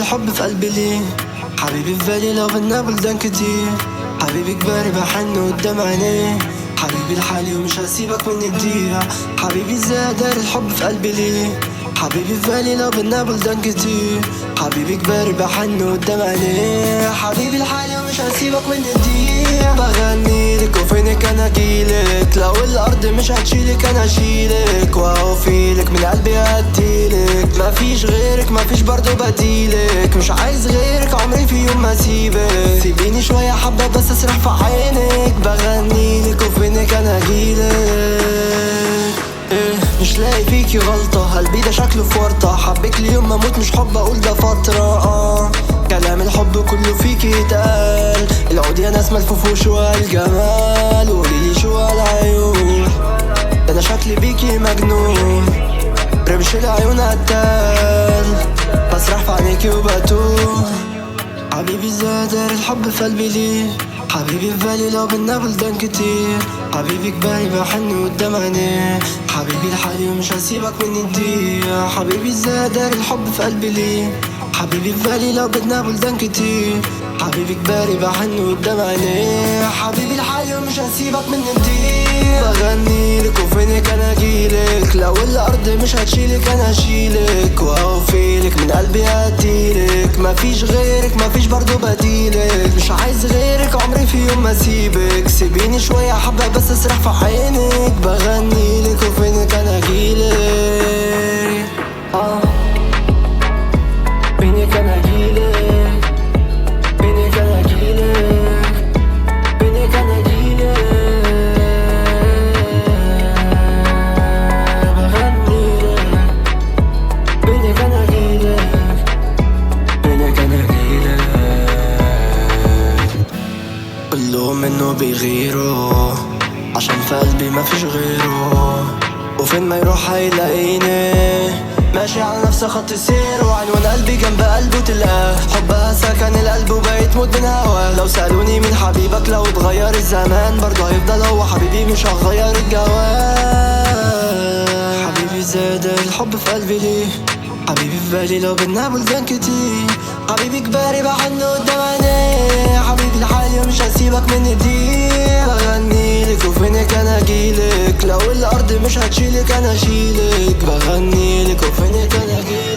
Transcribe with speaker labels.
Speaker 1: الحب في قلبي ليه؟ حبيبي في بالي لو بدنا بلدان كتير. حبيبي كباري بحن قدام عينيه. حبيبي لحالي ومش هسيبك مني تضيع. حبيبي ازاي دار الحب في قلبي ليه؟ حبيبي في بالي لو بدنا بلدان كتير. حبيبي كباري بحن قدام عينيه. حبيبي لحالي ومش هسيبك مني تضيع. بغني لك وفينك انا اجيلك، لو الارض مش هتشيلك انا اشيلك، واوفيلك من قلبي هديلك. مفيش غيرك مفيش برضه بديلك، مش عايز غيرك عمري في يوم ما اسيبك. سيبيني شوية حبة بس اسرح في عينك. بغني لك وفينك انا اجيلك. مش لاقي فيكي غلطة، قلبي ده شكله في ورطة. حبك لي يوم ما اموت مش حب اقول ده فترة. كلام الحب كله فيكي يتقال. العود يا ناس ملفوف وشوى الجمال. قوليلي شو العيون، ده انا شكلي بيكي مجنون. رمش العيون قتال، بسرح في عينيكي وبتوه. حبيبي زادر الحب في قلبي ليه؟ حبيبي في بالي لو بدنا بلدان كتير. حبيبي كباري بحن قدام عينيه. حبيبي لحالي ومش هسيبك مني تضيع. حبيبي زادر الحب في قلبي ليه؟ حبيبي في بالي لو بدنا بلدان كتير. حبيبي كباري بحن قدام عينيه. حبيبي لحالي ومش هسيبك مني تضيع. بغني لك وفينك انا اجيلك، لو الارض مش هتشيلك انا اشيلك، واوفيلك من قلبي هديلك. مفيش غيرك مفيش برضه بديلك، مش عايز غيرك عمري في يوم ما اسيبك. سيبيني شوية حبة بس اسرح في عينك. بغني لك وفينك انا اجيلك. فينك انا اجيلك. فينك انا اجيلك. فينك انا اجيلك. بغني لك فينك انا اجيلك. فينك انا اجيلك. كلهم منه بيغيروا، عشان في قلبي مفيش غيره. وفين ما يروح هيلاقيني ماشي على نفس خط سير، وعنوان قلبي جنب قلبه تلقاه. حبها سكن القلب وبقيت مدمن هوا. لو سألوني مين حبيبك لو اتغير الزمان، برضه هيفضل هو حبيبي مش هغير الجواب. حبيبي زاد الحب في قلبي ليه؟ حبيبي في بالي لو بدنا بلدان كتير. حبيبي كباري بحن قدام عينيه. حبيبي لحالي ومش هسيبك مني تضيع. بغني لك وفينك انا اجيلك، لو الارض مش هتشيلك انا اشيلك. بغني لك وفينك انا اجيلك.